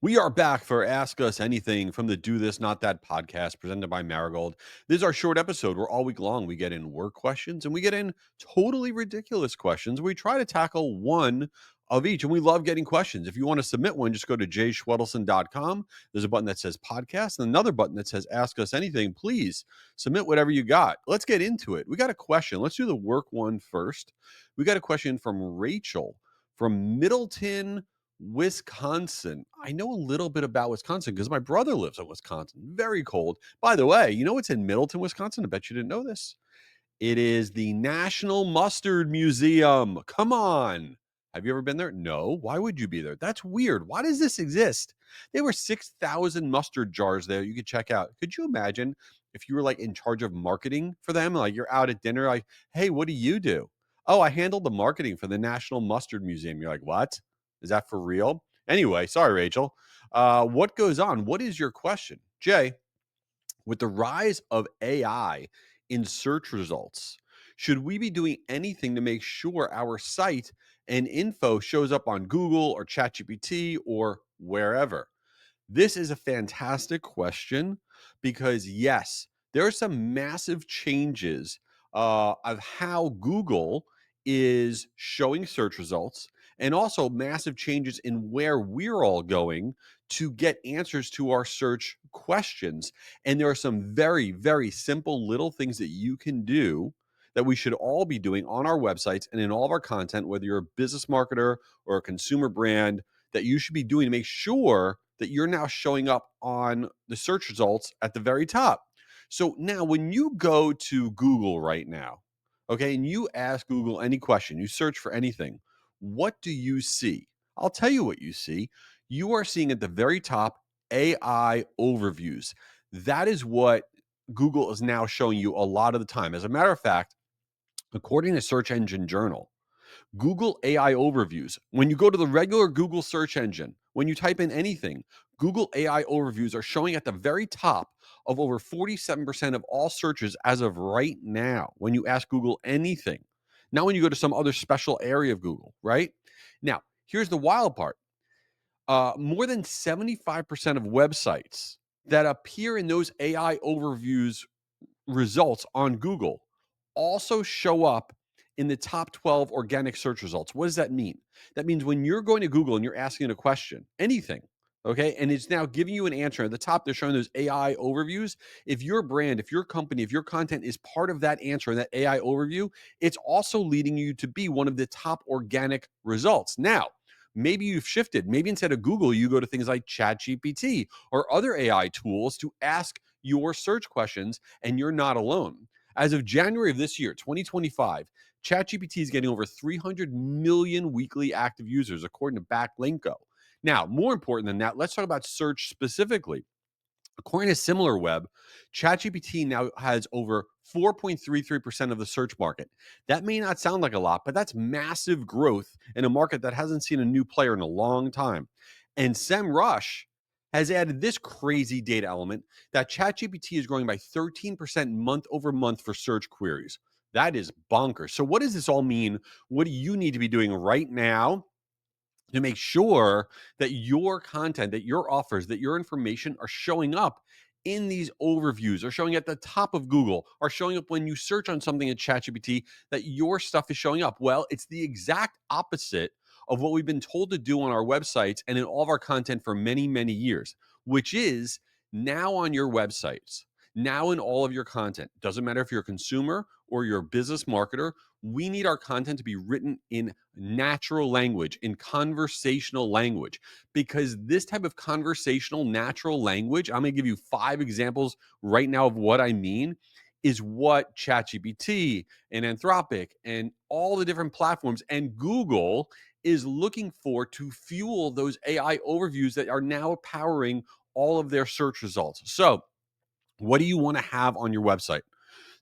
We are back for Ask Us Anything from the Do This Not That podcast presented by Marigold. This is our short episode where all week long we get in work questions and we get in totally ridiculous questions. We try to tackle one of each, and we love getting questions. If you want to submit one, just go to jayschwedelson.com. There's a button that says podcast and another button that says Ask Us Anything. Please submit whatever you got. Let's get into it. We got a question. Let's do the work one first. We got a question from Rachel from Middleton, Wisconsin. I know a little bit about Wisconsin because my brother lives in Wisconsin. Very cold. By the way, you know what's in Middleton, Wisconsin? I bet you didn't know this. It is the National Mustard Museum. Come on. Have you ever been there? No. Why would you be there? That's weird. Why does this exist? There were 6,000 mustard jars there you could check out. Could you imagine if you were like in charge of marketing for them? Like you're out at dinner, like, hey, what do you do? Oh, I handled the marketing for the National Mustard Museum. You're like, what? Is that for real? Anyway, sorry, Rachel. What goes on? What is your question? Jay, with the rise of AI in search results, should we be doing anything to make sure our site and info shows up on Google or ChatGPT or wherever? This is a fantastic question because, yes, there are some massive changes of how Google is showing search results, and also massive changes in where we're all going to get answers to our search questions. And there are some very, very simple little things that you can do that we should all be doing on our websites and in all of our content, whether you're a business marketer or a consumer brand, that you should be doing to make sure that you're now showing up on the search results at the very top. So now when you go to Google right now, okay, and you ask Google any question, you search for anything, what do you see? I'll tell you what you see. You are seeing at the very top AI overviews. That is what Google is now showing you a lot of the time. As a matter of fact, according to Search Engine Journal, Google AI overviews. When you go to the regular Google search engine, when you type in anything, Google AI overviews are showing at the very top of over 47% of all searches as of right now when you ask Google anything. Now, when you go to some other special area of Google, right? Now, here's the wild part. More than 75% of websites that appear in those AI overviews results on Google also show up in the top 12 organic search results. What does that mean? That means when you're going to Google and you're asking a question, anything, okay, and it's now giving you an answer at the top, they're showing those AI overviews. If your brand, if your company, if your content is part of that answer in that AI overview, it's also leading you to be one of the top organic results. Now, maybe you've shifted. Maybe instead of Google, you go to things like ChatGPT or other AI tools to ask your search questions, and you're not alone. As of January of this year, 2025, ChatGPT is getting over 300 million weekly active users, according to Backlinko. Now, more important than that, let's talk about search specifically. According to SimilarWeb, ChatGPT now has over 4.33% of the search market. That may not sound like a lot, but that's massive growth in a market that hasn't seen a new player in a long time. And SEMrush has added this crazy data element that ChatGPT is growing by 13% month over month for search queries. That is bonkers. So, what does this all mean? What do you need to be doing right now to make sure that your content, that your offers, that your information are showing up in these overviews, are showing at the top of Google, are showing up when you search on something in ChatGPT, that your stuff is showing up? Well, it's the exact opposite of what we've been told to do on our websites and in all of our content for many, many years, which is now on your websites, now in all of your content. Doesn't matter if you're a consumer or you're a business marketer, we need our content to be written in natural language, in conversational language, because this type of conversational natural language, I'm going to give you 5 examples right now of what I mean, is what ChatGPT and Anthropic and all the different platforms and Google is looking for to fuel those AI overviews that are now powering all of their search results. So, what do you want to have on your website?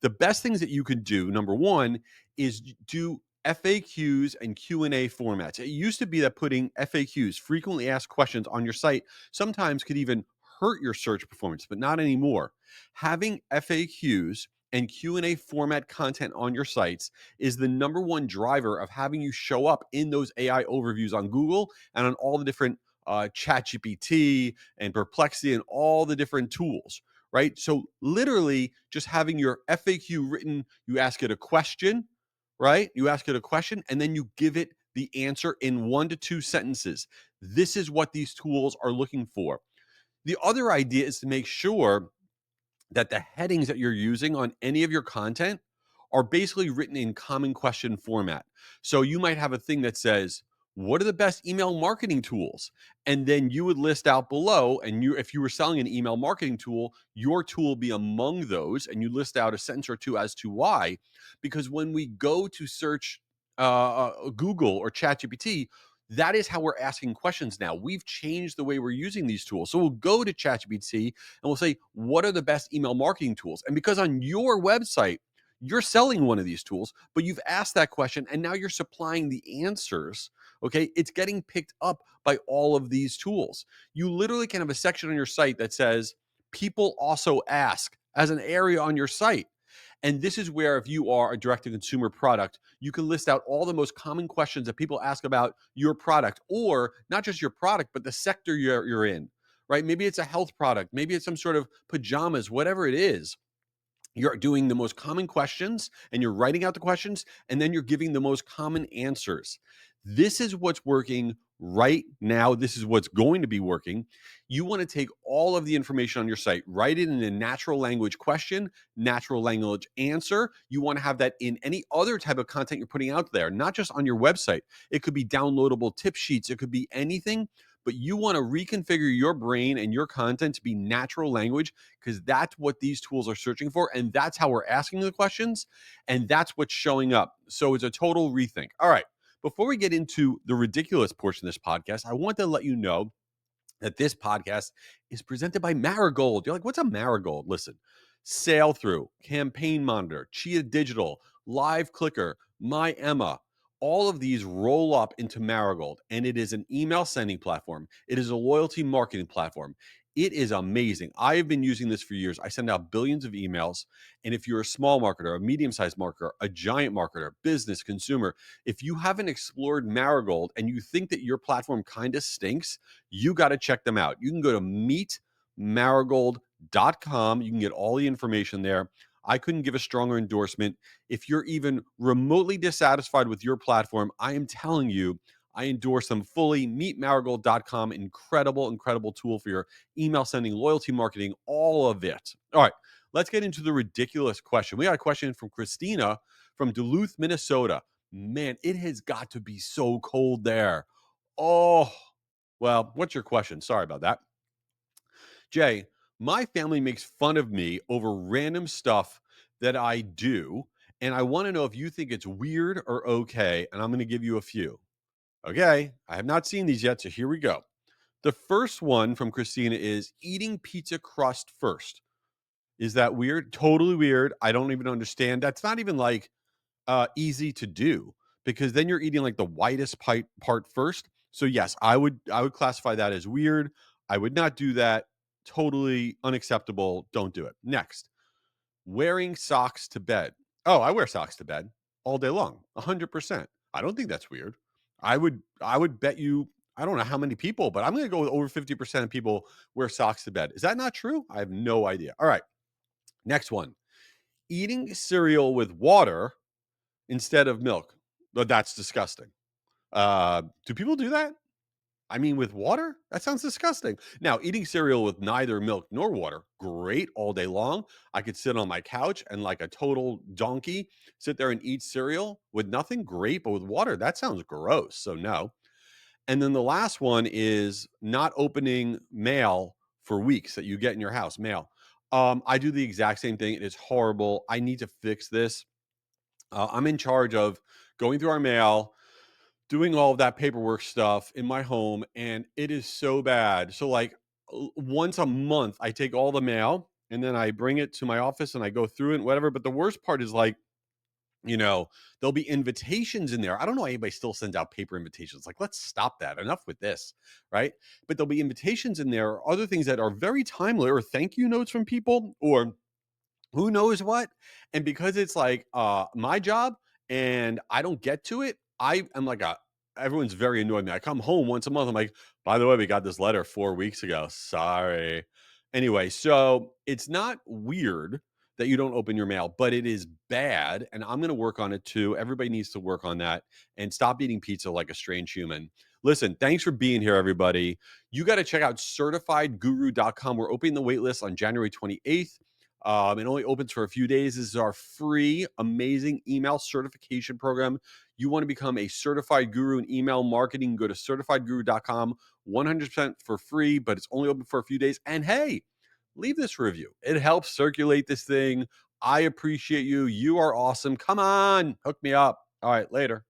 The best things that you could do, number one, is do FAQs and Q&A formats. It used to be that putting FAQs, frequently asked questions, on your site sometimes could even hurt your search performance, but not anymore. Having FAQs and Q&A format content on your sites is the number one driver of having you show up in those AI overviews on Google and on all the different ChatGPT and Perplexity and all the different tools, right? So literally just having your FAQ written, you ask it a question, right? You ask it a question and then you give it the answer in 1 to 2 sentences. This is what these tools are looking for. The other idea is to make sure that the headings that you're using on any of your content are basically written in common question format. So you might have a thing that says, what are the best email marketing tools? And then you would list out below, and if you were selling an email marketing tool, your tool will be among those, and you list out a sentence or two as to why. Because when we go to search Google or ChatGPT, that is how we're asking questions now. We've changed the way we're using these tools. So we'll go to ChatGPT and we'll say, what are the best email marketing tools? And because on your website, you're selling one of these tools, but you've asked that question and now you're supplying the answers. Okay. It's getting picked up by all of these tools. You literally can have a section on your site that says, people also ask as an area on your site. And this is where, if you are a direct to consumer product, you can list out all the most common questions that people ask about your product, or not just your product, but the sector you're in, right? Maybe it's a health product, maybe it's some sort of pajamas, whatever it is. You're doing the most common questions and you're writing out the questions and then you're giving the most common answers. This is what's working right now. This is what's going to be working. You want to take all of the information on your site, write it in a natural language question, natural language answer. You want to have that in any other type of content you're putting out there, not just on your website. It could be downloadable tip sheets, it could be anything, but you want to reconfigure your brain and your content to be natural language, because that's what these tools are searching for. And that's how we're asking the questions. And that's what's showing up. So it's a total rethink. All right. Before we get into the ridiculous portion of this podcast, I want to let you know that this podcast is presented by Marigold. You're like, what's a Marigold? Listen, Sail Through, Campaign Monitor, Chia Digital, Live Clicker, My Emma, all of these roll up into Marigold, and it is an email sending platform. It is a loyalty marketing platform. It is amazing. I have been using this for years. I send out billions of emails. And if you're a small marketer, a medium sized marketer, a giant marketer, business, consumer, if you haven't explored Marigold and you think that your platform kind of stinks, you got to check them out. You can go to meetmarigold.com. You can get all the information there. I couldn't give a stronger endorsement. If you're even remotely dissatisfied with your platform, I am telling you, I endorse them fully. Meetmarigold.com. Incredible, incredible tool for your email sending, loyalty marketing, all of it. All right, let's get into the ridiculous question. We got a question from Christina from Duluth, Minnesota. Man, it has got to be so cold there. Oh, well, what's your question? Sorry about that. Jay, my family makes fun of me over random stuff that I do, and I want to know if you think it's weird or okay, and I'm going to give you a few. Okay, I have not seen these yet, so here we go. The first one from Christina is eating pizza crust first. Is that weird? Totally weird. I don't even understand. That's not even like easy to do, because then you're eating like the whitest part first. So yes, I would classify that as weird. I would not do that. Totally unacceptable. Don't do it. Next, wearing socks to bed. Oh, I wear socks to bed all day long, 100%. I don't think that's weird. I would bet you, I don't know how many people, but I'm going to go with over 50% of people wear socks to bed. Is that not true? I have no idea. All right. Next one. Eating cereal with water instead of milk. But that's disgusting. Do people do that? I mean, with water? That sounds disgusting. Now, eating cereal with neither milk nor water, great all day long. I could sit on my couch and, like a total donkey, sit there and eat cereal with nothing, great. But with water, that sounds gross. So, no. And then the last one is not opening mail for weeks that you get in your house, mail. I do the exact same thing. It is horrible. I need to fix this. I'm in charge of going through our mail, doing all of that paperwork stuff in my home, and it is so bad. So, like, once a month, I take all the mail and then I bring it to my office and I go through it and whatever. But the worst part is, like, there'll be invitations in there. I don't know why anybody still sends out paper invitations. Like, let's stop that. Enough with this, right? But there'll be invitations in there, or other things that are very timely, or thank you notes from people, or who knows what. And because it's like my job and I don't get to it, I am like a everyone's very annoyed me. I come home once a month. I'm like, by the way, we got this letter 4 weeks ago. Sorry. Anyway, so it's not weird that you don't open your mail, but it is bad. And I'm going to work on it too. Everybody needs to work on that and stop eating pizza like a strange human. Listen, thanks for being here, everybody. You got to check out certifiedguru.com. We're opening the wait list on January 28th. It only opens for a few days. This is our free, amazing email certification program. You want to become a certified guru in email marketing, go to certifiedguru.com, 100% for free, but it's only open for a few days. And hey, leave this review. It helps circulate this thing. I appreciate you. You are awesome. Come on, hook me up. All right, later.